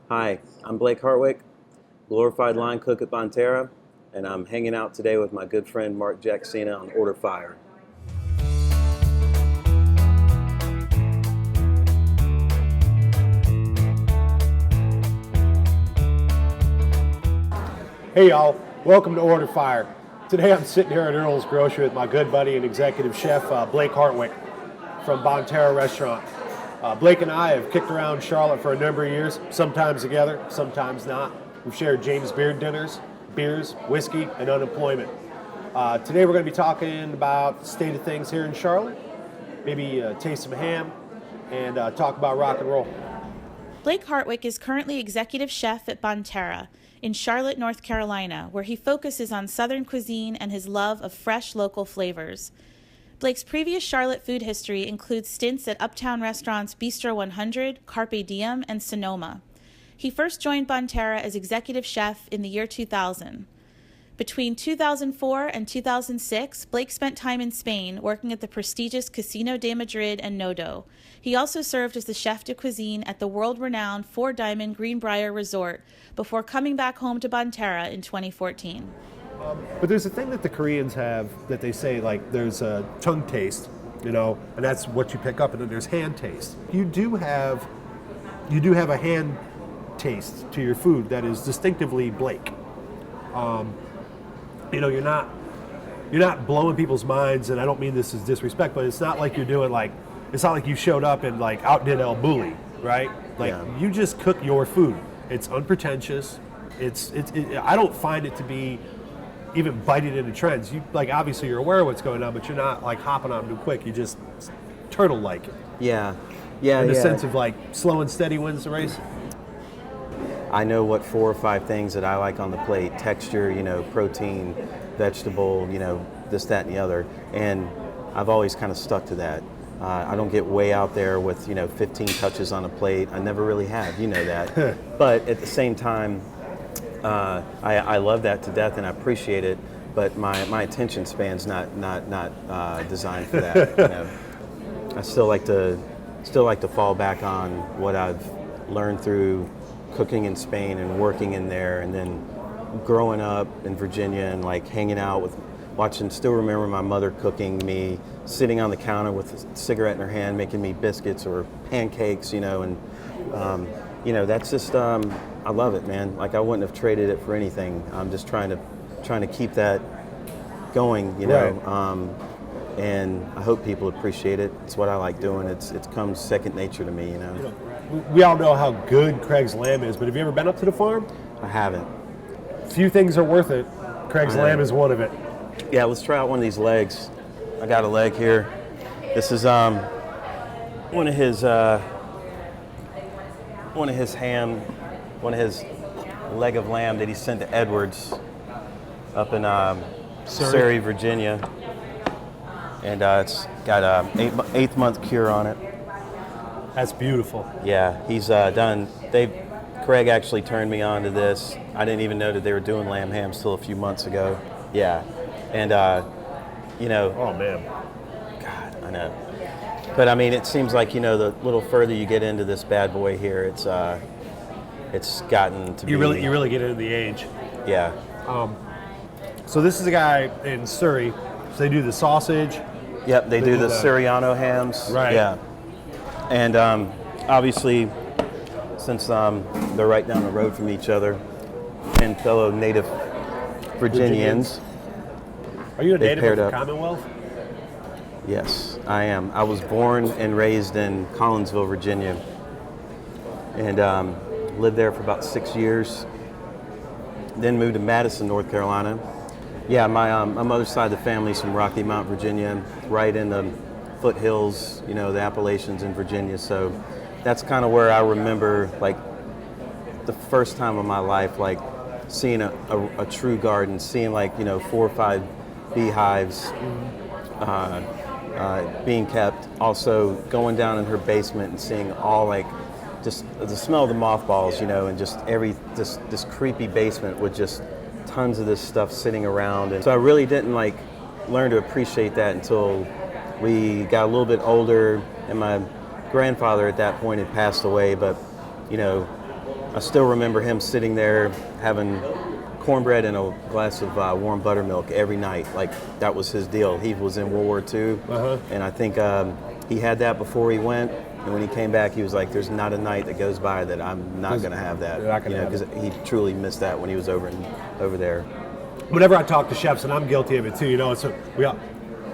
Hi, I'm Blake Hartwick, glorified line cook at Bonterra, and I'm hanging out today with my good friend Mark Jacksina on Order Fire. Hey y'all, welcome to Order Fire. Today I'm sitting here at Earl's Grocery with my good buddy and executive chef Blake Hartwick from Bonterra Restaurant. Blake and I have kicked around Charlotte for a number of years, sometimes together, sometimes not. We've shared James Beard dinners, beers, whiskey, and unemployment. Today we're going to be talking about the state of things here in Charlotte, maybe taste some ham, and talk about rock and roll. Blake Hartwick is currently executive chef at Bonterra in Charlotte, North Carolina, where he focuses on Southern cuisine and his love of fresh local flavors. Blake's previous Charlotte food history includes stints at uptown restaurants Bistro 100, Carpe Diem, and Sonoma. He first joined Bonterra as executive chef in the year 2000. Between 2004 and 2006, Blake spent time in Spain working at the prestigious Casino de Madrid and Nodo. He also served as the chef de cuisine at the world-renowned Four Diamond Greenbrier Resort before coming back home to Bonterra in 2014. But there's a thing that the Koreans have that they say, like, there's a tongue taste, and that's what you pick up, and then there's hand taste. You do have a hand taste to your food that is distinctively Blake. You're not blowing people's minds, and I don't mean this as disrespect, but it's not like you're doing it's not like you showed up and outdid El Bulli, right? You just cook your food. It's unpretentious. I don't find it to be even biting into trends. You obviously you're aware of what's going on, but you're not hopping on too quick. You just turtle-like it. Yeah. In the sense of slow and steady wins the race. I know what 4 or 5 things that I like on the plate: texture, protein, vegetable, this, that, and the other. And I've always kind of stuck to that. I don't get way out there with 15 touches on a plate. I never really have, that. But at the same time, I love that to death and I appreciate it. But my attention span's not designed for that. I still like to fall back on what I've learned through cooking in Spain and working in there, and then growing up in Virginia and hanging out with, still remember my mother cooking me, sitting on the counter with a cigarette in her hand, making me biscuits or pancakes, and that's just, I love it, man. I wouldn't have traded it for anything. I'm just trying to keep that going, Right. And I hope people appreciate it. It's what I like doing. It comes second nature to me, We all know how good Craig's lamb is, but have you ever been up to the farm? I haven't. Few things are worth it. Craig's lamb is one of it. Yeah, let's try out one of these legs. I got a leg here. This is one of his leg of lamb that he sent to Edwards up in Surrey, Virginia, and it's got a 8th month cure on it. That's beautiful. Yeah, he's done. Craig actually turned me on to this. I didn't even know that they were doing lamb hams till a few months ago. Yeah, and Oh man. God, I know. But I mean, it seems like the little further you get into this bad boy here, it's gotten to be. You really get into the age. Yeah. So this is a guy in Surrey. So they do the sausage. Yep, they do the Suriano hams. Right. Yeah. And obviously, since they're right down the road from each other, and fellow native Virginians. Are you a native of the up. Commonwealth? Yes, I am. I was born and raised in Collinsville, Virginia, and lived there for about 6 years. Then moved to Madison, North Carolina. Yeah, my mother's side of the family's from Rocky Mount, Virginia, right in the foothills, the Appalachians in Virginia. So that's kind of where I remember, the first time of my life, seeing a true garden, seeing 4 or 5 beehives being kept. Also going down in her basement and seeing all just the smell of the mothballs, and just this creepy basement with just tons of this stuff sitting around. And so I really didn't learn to appreciate that until we got a little bit older, and my grandfather at that point had passed away, but I still remember him sitting there having cornbread and a glass of warm buttermilk every night. Like, that was his deal. He was in World War II, and I think he had that before he went. And when he came back, he was like, "There's not a night that goes by that I'm not going to have that." Because he truly missed that when he was over there. Whenever I talk to chefs, and I'm guilty of it too,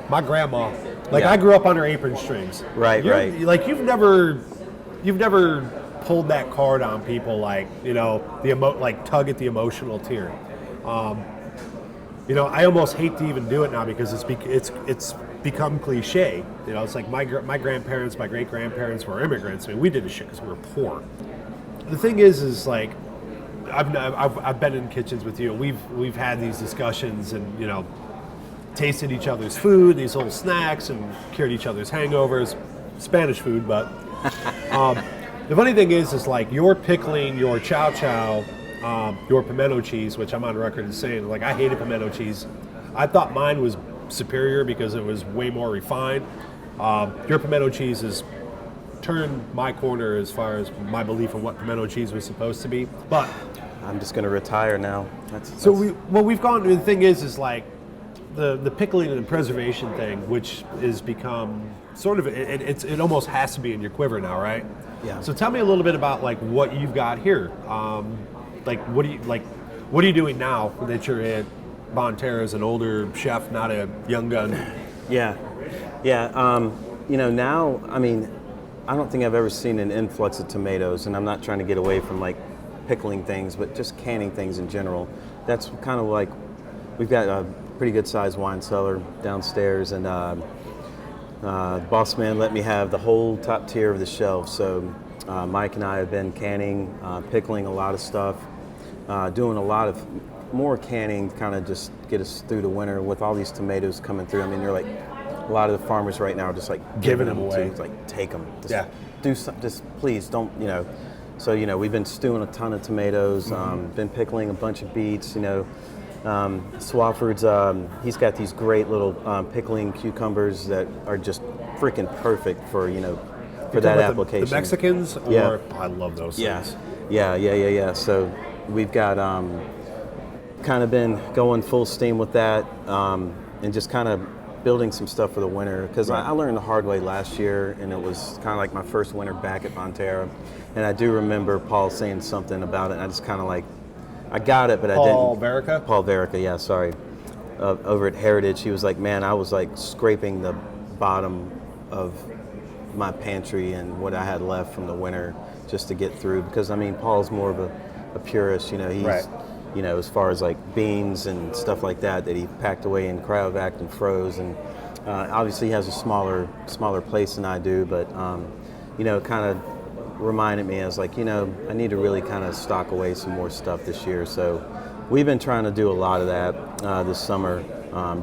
my grandma, I grew up under apron strings. Right. Like you've never pulled that card on people, like tug at the emotional tier. I almost hate to even do it now because it's become cliche. It's like my grandparents, my great grandparents were immigrants. I mean, we did this shit because we were poor. The thing is like I've been in kitchens with you. We've had these discussions and tasted each other's food, these little snacks, and cured each other's hangovers. Spanish food, but. The funny thing is like your pickling, your chow chow, your pimento cheese, which I'm on record as saying, like, I hated pimento cheese. I thought mine was superior because it was way more refined. Your pimento cheese has turned my corner as far as my belief of what pimento cheese was supposed to be. But I'm just going to retire now. We've gone. The thing is like the pickling and preservation thing, which has become sort of it almost has to be in your quiver now, right? Yeah. So tell me a little bit about like what you've got here. What are you doing now that you're at Bonterra as an older chef, not a young gun? Yeah. Now, I mean, I don't think I've ever seen an influx of tomatoes, and I'm not trying to get away from like pickling things, but just canning things in general. That's kind of like, we've got a pretty good sized wine cellar downstairs, and the boss man let me have the whole top tier of the shelf. So Mike and I have been canning, pickling a lot of stuff, doing a lot of more canning, kind of just get us through the winter with all these tomatoes coming through. I mean, they're like, a lot of the farmers right now are just like giving them away. Like, take them. Yeah. Do something. Just please don't. So we've been stewing a ton of tomatoes. Been pickling a bunch of beets. Swafford's, he's got these great little pickling cucumbers that are just freaking perfect for that application. The Mexicans, I love those things. Yeah. So we've got kind of been going full steam with that, and just kind of building some stuff for the winter, because I learned the hard way last year, and it was kind of like my first winter back at Bonterra, and I do remember Paul saying something about it, and I just kind of like, I got it, but I didn't. Paul Verica, yeah, sorry. Over at Heritage, he was like, man, I was like scraping the bottom of my pantry and what I had left from the winter just to get through, because I mean, Paul's more of a purist, he's, as far as like beans and stuff like that he packed away in cryovac and froze, and obviously he has a smaller place than I do, but kind of reminded me, I was like, I need to really kind of stock away some more stuff this year. So we've been trying to do a lot of that this summer,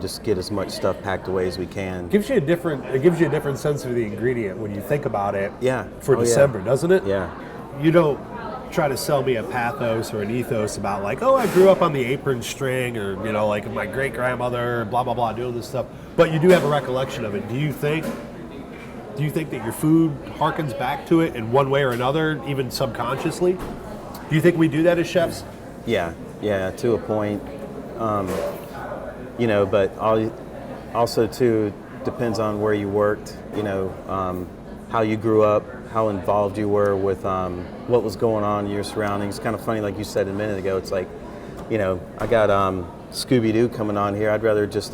just get as much stuff packed away as we can. It gives you a different sense of the ingredient when you think about it. Yeah. For December, doesn't it? Yeah. You don't try to sell me a pathos or an ethos about like, oh, I grew up on the apron string, or like my great grandmother, blah blah blah, doing this stuff. But you do have a recollection of it. Do you think that your food harkens back to it in one way or another, even subconsciously? Do you think we do that as chefs? Yeah, to a point. But also too depends on where you worked. How you grew up, how involved you were with what was going on in your surroundings. Kind of funny, like you said a minute ago. It's like, I got Scooby-Doo coming on here. I'd rather just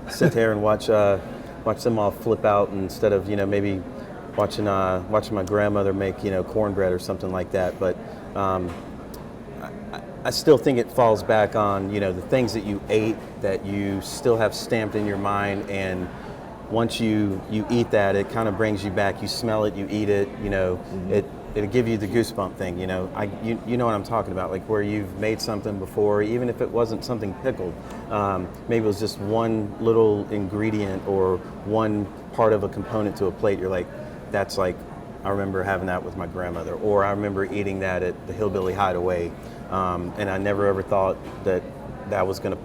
sit there and watch them all flip out instead of maybe watching my grandmother make cornbread or something like that. But I still think it falls back on the things that you ate that you still have stamped in your mind, and once you eat that, it kind of brings you back. You smell it, you eat it. It'll give you the goosebump thing. You know what I'm talking about, like where you've made something before, even if it wasn't something pickled. Maybe it was just one little ingredient or one part of a component to a plate. You're like, that's like, I remember having that with my grandmother, or I remember eating that at the Hillbilly Hideaway, and I never ever thought that was going to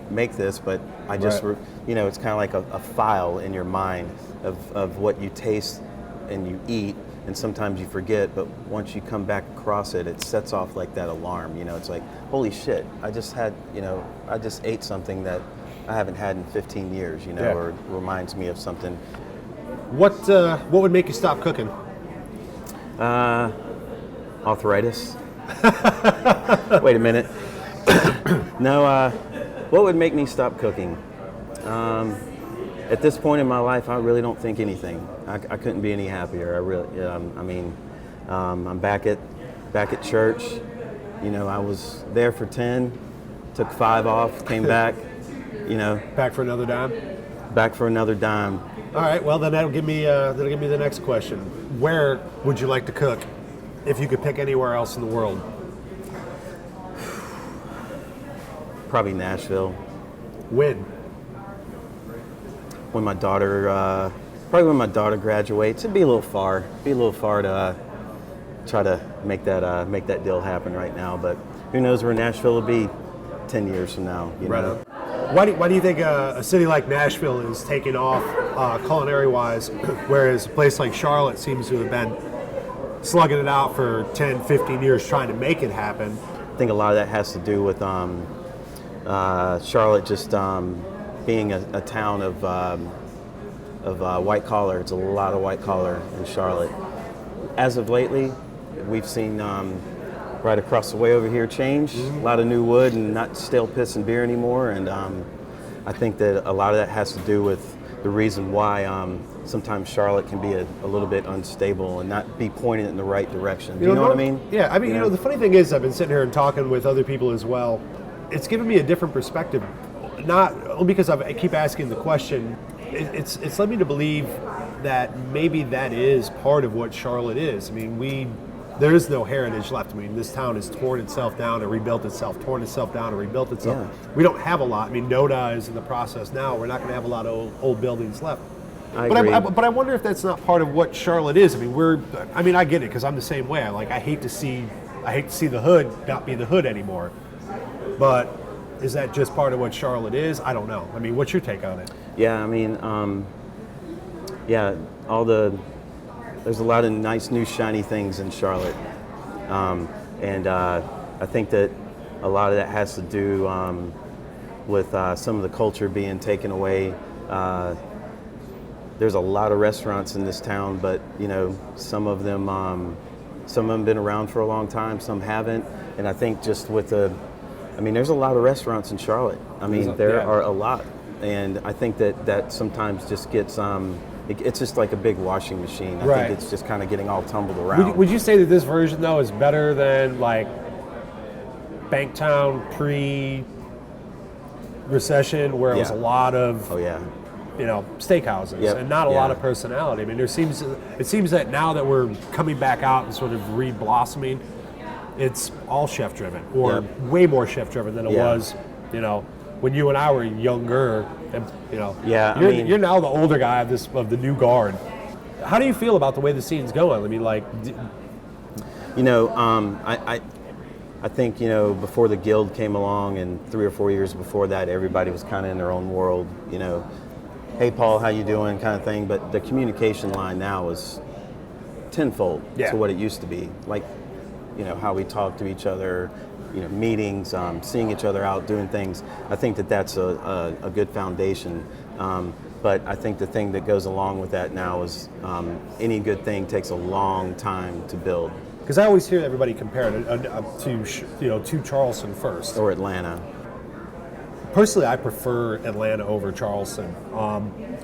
make this, but I just, it's kind of like a file in your mind of what you taste and you eat, and sometimes you forget, but once you come back across it, it sets off like that alarm. It's like, holy shit, I just ate something that I haven't had in 15 years, Yeah. or reminds me of something. What would make you stop cooking? Arthritis. Wait a minute. No, what would make me stop cooking? At this point in my life, I really don't think anything. I couldn't be any happier. I'm back at church. I was there for 10, took 5 off, came back. Back for another dime? Back for another dime. All right, well then that'll give me the next question. Where would you like to cook if you could pick anywhere else in the world? Probably Nashville. When? When my daughter, probably when my daughter graduates. It'd be a little far. To try to make that deal happen right now. But who knows where Nashville will be 10 years from now? Right on. Why do you think a city like Nashville is taking off culinary-wise, whereas a place like Charlotte seems to have been slugging it out for 10, 15 years trying to make it happen? I think a lot of that has to do with Charlotte just being a town of white collar. It's a lot of white collar in Charlotte. As of lately, we've seen right across the way over here change. A lot of new wood and not stale piss and beer anymore. And I think that a lot of that has to do with the reason why sometimes Charlotte can be a little bit unstable and not be pointed in the right direction. Do you know what I mean? Yeah, I mean, the funny thing is, I've been sitting here and talking with other people as well. It's given me a different perspective, not only because I keep asking the question. It's led me to believe that maybe that is part of what Charlotte is. I mean, there is no heritage left. I mean, this town has torn itself down and rebuilt itself, torn itself down and rebuilt itself. Yeah. We don't have a lot. I mean, NODA is in the process now. We're not going to have a lot of old buildings left. I agree. But I wonder if that's not part of what Charlotte is. I mean, I get it because I'm the same way. I hate to see the hood not be the hood anymore. But is that just part of what Charlotte is? I don't know. I mean, what's your take on it? Yeah, I mean, there's a lot of nice new shiny things in Charlotte. And I think that a lot of that has to do with some of the culture being taken away. There's a lot of restaurants in this town, but some of them been around for a long time, some haven't. And I think just with there's a lot of restaurants in Charlotte. There are a lot, and I think that sometimes just gets it's just like a big washing machine. I think it's just kind of getting all tumbled around. Would you say that this version though is better than like Banktown pre-recession, where it was a lot of steakhouses and not a lot of personality? I mean, it seems that now that we're coming back out and sort of re-blossoming, it's all chef driven, or way more chef driven than it was, when you and I were younger. And, you're now the older guy of the new guard. How do you feel about the way the scene's going? I mean, I think before the guild came along, and 3 or 4 years before that, everybody was kind of in their own world. Hey Paul, how you doing, kind of thing. But the communication line now is tenfold to what it used to be. Like, how we talk to each other, meetings, seeing each other out, doing things. I think that's a good foundation. But I think the thing that goes along with that now is any good thing takes a long time to build. Because I always hear everybody compare it to Charleston first. Or Atlanta. Personally, I prefer Atlanta over Charleston.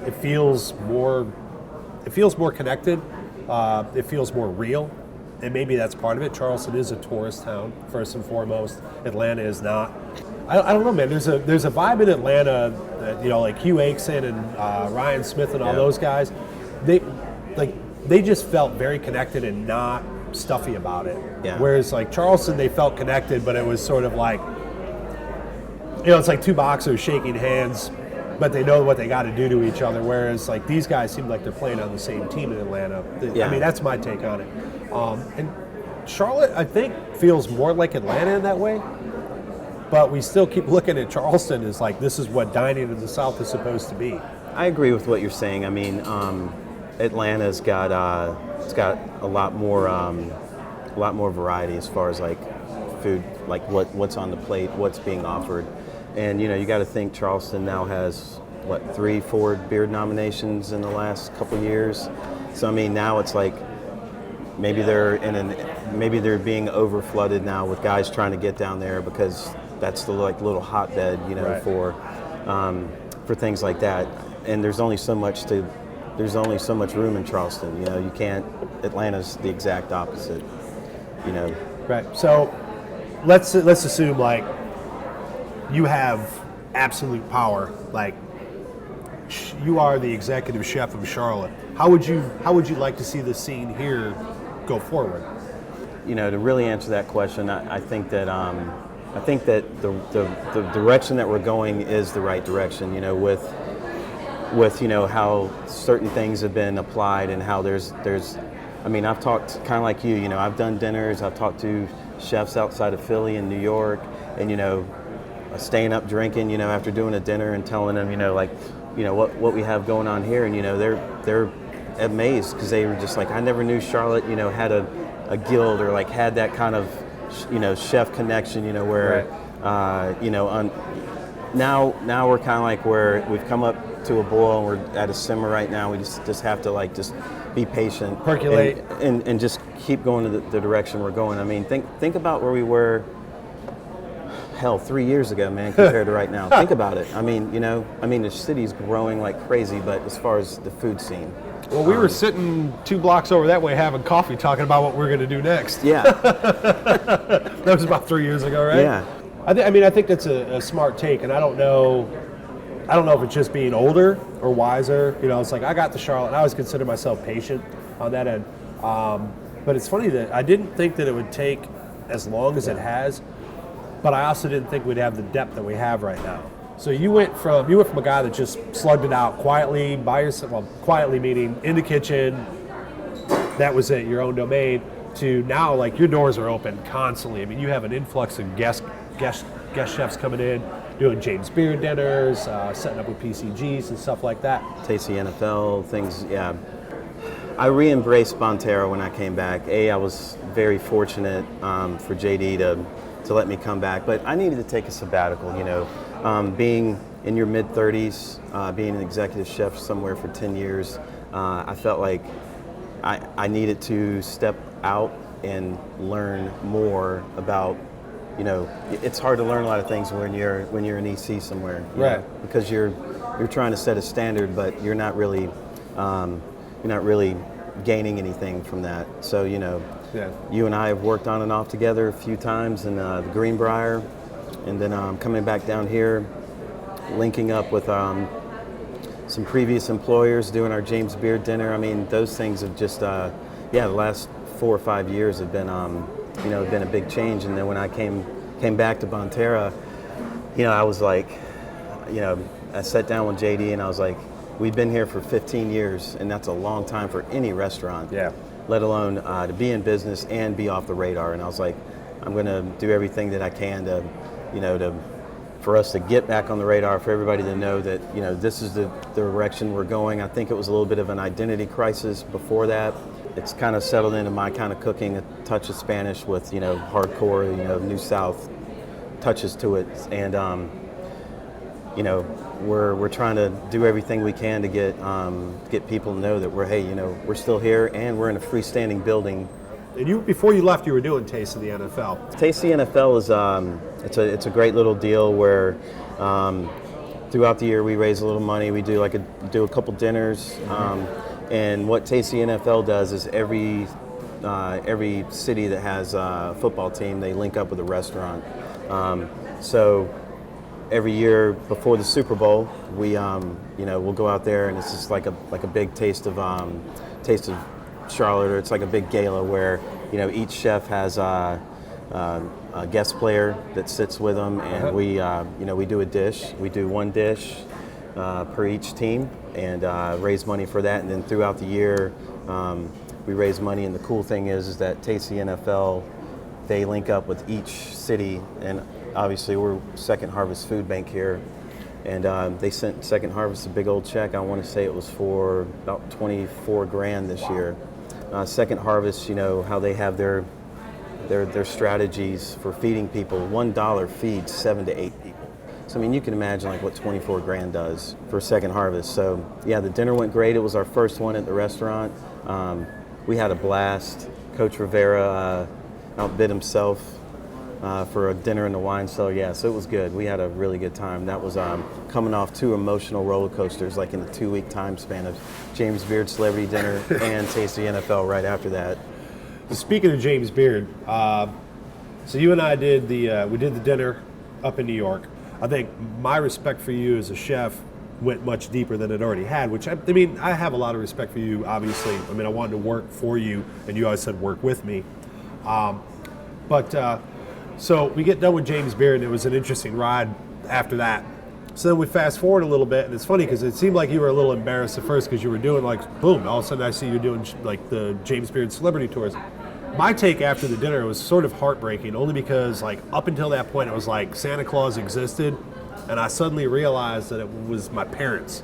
It feels more connected. It feels more real. And maybe that's part of it. Charleston is a tourist town, first and foremost. Atlanta is not. I don't know, man. There's a vibe in Atlanta that, like Hugh Akeson and Ryan Smith and all those guys. They just felt very connected and not stuffy about it. Yeah. Whereas like Charleston, they felt connected, but it was sort of like, it's like two boxers shaking hands, but they know what they got to do to each other. Whereas like these guys seem like they're playing on the same team in Atlanta. Yeah. I mean, that's my take on it. And Charlotte, I think, feels more like Atlanta in that way, but we still keep looking at Charleston as like, this is what dining in the South is supposed to be. I agree with what you're saying. I mean, Atlanta's got it's got a lot more variety as far as like food, like what's on the plate, what's being offered, and you got to think Charleston now has what 3-4 beard nominations in the last couple of years. So I mean now it's like maybe they're being over flooded now with guys trying to get down there because that's the like little hotbed Right. for things like that. And there's only so much room in Charleston. You can't. Atlanta's the exact opposite. Right. So let's assume like you have absolute power. Like you are the executive chef of Charlotte. How would you like to see the scene here go forward? To really answer that question, I think that the direction that we're going is the right direction. With how certain things have been applied and how there's I mean, I've talked kind of like you. I've done dinners. I've talked to chefs outside of Philly and New York, and staying up drinking. After doing a dinner and telling them, what we have going on here, and they're amazed because they were just like, I never knew Charlotte, had a guild or like had that kind of, chef connection. Where, Right. now we're kind of like where we've come up to a boil and we're at a simmer right now. We just have to like just be patient, Percolate, and just keep going to the direction we're going. I mean, think about where we were. Hell, 3 years ago, man, compared to right now. Think about it. I mean, the city's growing like crazy, but as far as the food scene. Well, we were sitting 2 blocks over that way having coffee, talking about what we're going to do next. Yeah. That was about 3 years ago, right? Yeah. I think that's a smart take, and I don't know if it's just being older or wiser. It's like I got to Charlotte, and I always consider myself patient on that end. But it's funny that I didn't think that it would take as long as it has, but I also didn't think we'd have the depth that we have right now. So you went from a guy that just slugged it out quietly by yourself, well, quietly meaning in the kitchen, that was it, your own domain, to now like your doors are open constantly. I mean, you have an influx of guest chefs coming in, doing James Beard dinners, setting up with PCGs and stuff like that. Tasty NFL things, yeah. I re-embraced Bonterra when I came back. I was very fortunate for JD to let me come back, but I needed to take a sabbatical. Being in your mid-30s, being an executive chef somewhere for 10 years, I felt like I needed to step out and learn more about. It's hard to learn a lot of things when you're an EC somewhere, right? Because you're trying to set a standard, but you're not really gaining anything from that. So Yeah. you and I have worked on and off together a few times in the Greenbrier, and then coming back down here, linking up with some previous employers, doing our James Beard dinner. I mean, those things have just the last 4 or 5 years have been been a big change. And then when I came back to Bonterra, I was like, I sat down with JD and I was like, we've been here for 15 years, and that's a long time for any restaurant. Yeah. Let alone to be in business and be off the radar. And I was like, I'm going to do everything that I can to, for us to get back on the radar, for everybody to know that, this is the direction we're going. I think it was a little bit of an identity crisis before that. It's kind of settled into my kind of cooking, a touch of Spanish with, hardcore, New South touches to it. And, we're trying to do everything we can to get people to know that we're still here, and we're in a freestanding building. And before you left, you were doing Taste of the NFL. Taste of the NFL is it's a great little deal where throughout the year we raise a little money. We do a couple dinners, and what Taste of the NFL does is every city that has a football team, they link up with a restaurant. So every year before the Super Bowl, we we'll go out there, and it's just like a big taste of Charlotte, or it's like a big gala where each chef has a guest player that sits with them, and we do a dish. We do one dish per each team, and raise money for that. And then throughout the year, we raise money. And the cool thing is that Taste the NFL, they link up with each city, and obviously we're Second Harvest Food Bank here, And they sent Second Harvest a big old check. I want to say it was for about 24 grand this year. Second Harvest, you know how they have their strategies for feeding people. $1 feeds 7 to 8 people. So I mean, you can imagine like what 24 grand does for Second Harvest. So yeah, the dinner went great. It was our first one at the restaurant. We had a blast. Coach Rivera outbid himself for a dinner in the wine cellar. Yeah, so it was good. We had a really good time. That was coming off 2 emotional roller coasters, like in the 2-week time span of James Beard Celebrity Dinner and Taste of the NFL right after that. Speaking of James Beard, so you and I did the dinner up in New York. I think my respect for you as a chef went much deeper than it already had, which I mean, I have a lot of respect for you, obviously. I mean, I wanted to work for you, and you always said work with me. So we get done with James Beard, and it was an interesting ride after that. So then we fast forward a little bit, and it's funny because it seemed like you were a little embarrassed at first because you were doing like, boom, all of a sudden I see you doing like the James Beard celebrity tours. My take after the dinner was sort of heartbreaking, only because like up until that point it was like Santa Claus existed, and I suddenly realized that it was my parents,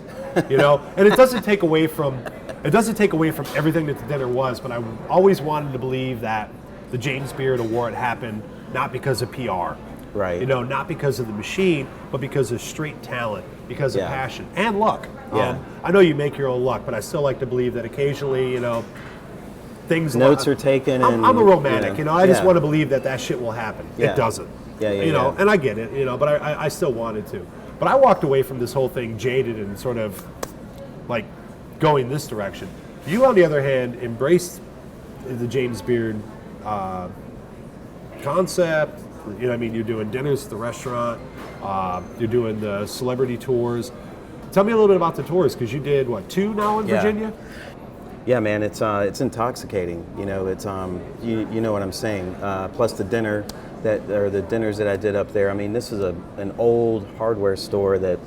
you know. And it doesn't take away from everything that the dinner was, but I always wanted to believe that the James Beard Award happened not because of PR, right? You know, not because of the machine, but because of straight talent, because of passion and luck. Yeah. I know you make your own luck, but I still like to believe that occasionally, you know, notes are taken. I'm a romantic, you know. I just want to believe that shit will happen. Yeah. It doesn't. You know, and I get it, you know, but I still wanted to. But I walked away from this whole thing jaded and sort of like going this direction. You, on the other hand, embraced the James Beard concept. You know, I mean, you're doing dinners at the restaurant. You're doing the celebrity tours. Tell me a little bit about the tours, because you did, what, 2 now in Virginia? Yeah, man, it's intoxicating. You know, it's you know what I'm saying. Plus the dinners that I did up there. I mean, this is an old hardware store that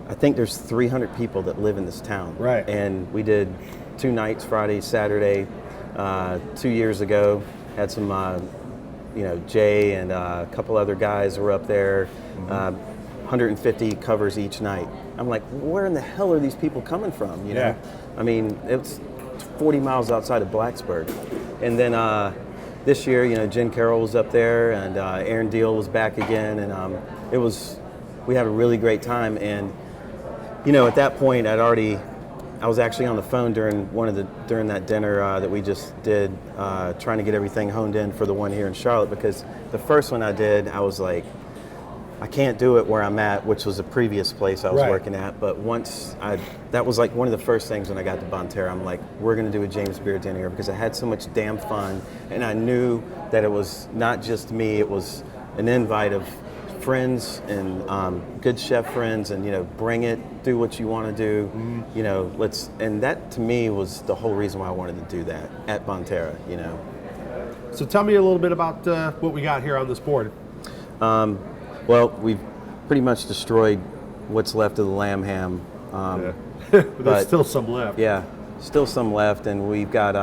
I think there's 300 people that live in this town. Right. And we did 2 nights, Friday, Saturday, 2 years ago. Had some, you know, Jay and a couple other guys were up there. 150 covers each night. I'm like, where in the hell are these people coming from? You know, I mean, it's 40 miles outside of Blacksburg. And then this year, you know, Jen Carroll was up there, and Aaron Deal was back again, and we had a really great time. And you know, at that point, I was actually on the phone during that dinner that we just did, trying to get everything honed in for the one here in Charlotte, because the first one I did, I was like, I can't do it where I'm at, which was a previous place I was working at. But that was like one of the first things when I got to Bonterra. I'm like, we're going to do a James Beard dinner here, because I had so much damn fun, and I knew that it was not just me. It was an invite of friends and good chef friends, and you know, bring it, do what you want to do. You know, and that to me was the whole reason why I wanted to do that at Bonterra. You know. So tell me a little bit about what we got here on this board. Well, we've pretty much destroyed what's left of the lamb ham. But there's still some left. Yeah, still some left, and we've got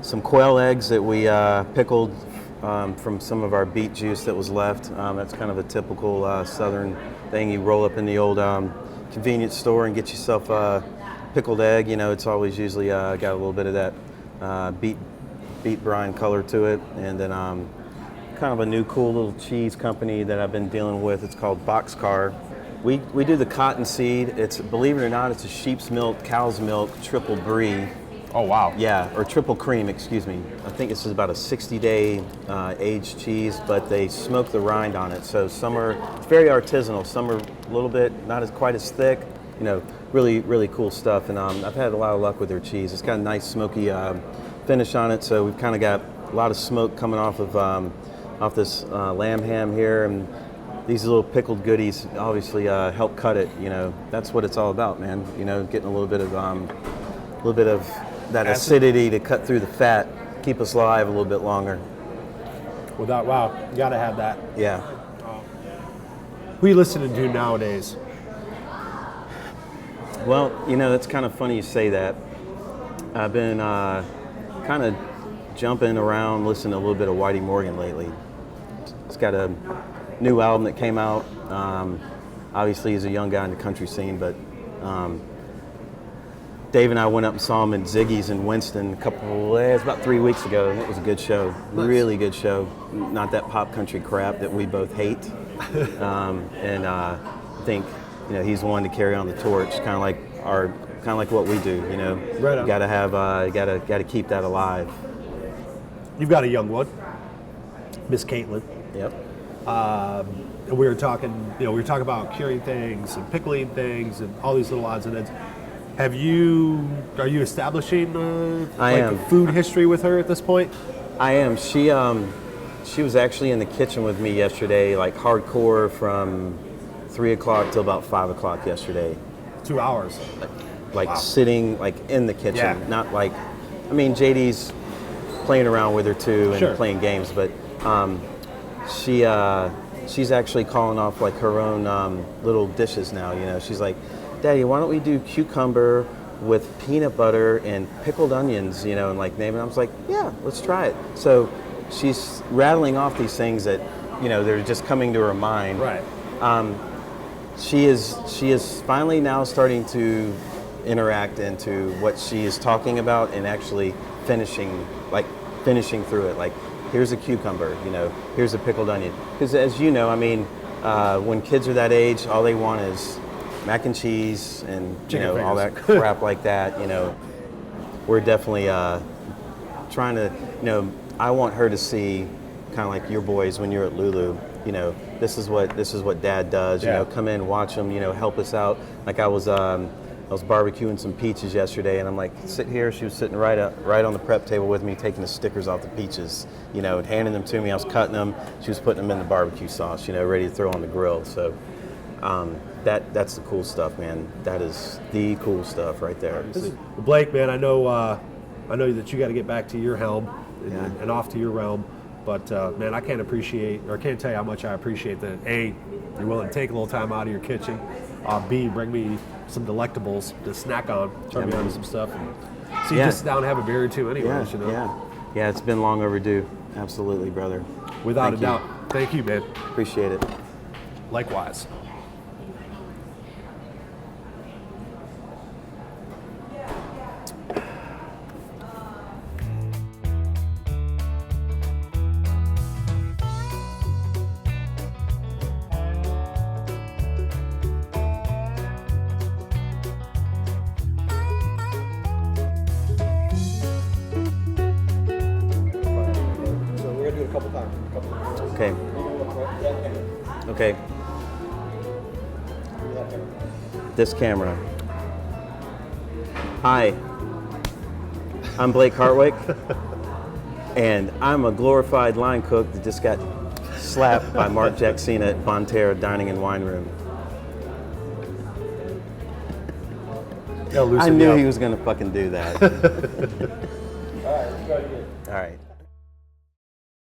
some quail eggs that we pickled from some of our beet juice that was left. That's kind of a typical southern thing. You roll up in the old convenience store and get yourself a pickled egg. You know, it's always usually got a little bit of that beet brine color to it, and then kind of a new cool little cheese company that I've been dealing with. It's called Boxcar. We do the cottonseed. It's, believe it or not, it's a sheep's milk, cow's milk, triple brie. Oh, wow. Yeah, or triple cream, excuse me. I think this is about a 60-day aged cheese, but they smoke the rind on it. So some are, it's very artisanal. Some are a little bit, not quite as thick. You know, really, really cool stuff. And I've had a lot of luck with their cheese. It's got a nice smoky finish on it. So we've kind of got a lot of smoke coming off of this lamb ham here, and these little pickled goodies obviously help cut it. You know, that's what it's all about, man. You know, getting a little bit of that acidity to cut through the fat, keep us alive a little bit longer. Wow, you gotta have that. Yeah. What are you listening to nowadays? Well, you know, it's kind of funny you say that. I've been kind of jumping around, listening to a little bit of Whitey Morgan lately. It's got a new album that came out. obviously he's a young guy in the country scene, but Dave and I went up and saw him at Ziggy's in Winston it was about 3 weeks ago, and it was a good show. Nice. Really good show. Not that pop country crap that we both hate. I think he's one to carry on the torch, kind of like what we do. Right on. Got to keep that alive. You've got a young one, Miss Caitlin. Yep. And we were talking about curing things and pickling things and all these little odds and ends. Are you establishing a food history with her at this point? I am. She was actually in the kitchen with me yesterday, like hardcore from 3 o'clock till about 5 o'clock yesterday. 2 hours. Like wow. Sitting like in the kitchen, Yeah. not like, JD's playing around with her too and Sure. playing games, but she's actually calling off like her own little dishes now. She's like, Daddy, why don't we do cucumber with peanut butter and pickled onions, and like name it. I was like, yeah, let's try it. So she's rattling off these things that, they're just coming to her mind. Right. She is finally now starting to interact into what she is talking about and actually finishing through it. Like, here's a cucumber, here's a pickled onion. Because as you know, when kids are that age, all they want is mac and cheese and Chicken all that fingers. crap like that. We're definitely trying to. I want her to see kind of like your boys when you're at Lulu. This is what Dad does. Yeah. Come in, watch them. Help us out. Like I was barbecuing some peaches yesterday, and I'm like, sit here. She was sitting right on the prep table with me, taking the stickers off the peaches. And handing them to me. I was cutting them. She was putting them in the barbecue sauce. Ready to throw on the grill. So. That's the cool stuff, man. That is the cool stuff right there. Blake, man, I know that you got to get back to your helm and off to your realm, but man, I can't tell you how much I appreciate that. A, you're willing to take a little time out of your kitchen. B, bring me some delectables to snack on, turn me on to some stuff, and so you just sit down and have a beer or two anyways. Yeah, it's been long overdue. Absolutely, brother. Without a doubt. Thank you, man. Appreciate it. Likewise. Okay. This camera. Hi, I'm Blake Hartwick, and I'm a glorified line cook that just got slapped by Mark Jacksina at Bonterra Dining and Wine Room. I knew he was going to fucking do that. All right, let's go again. All right.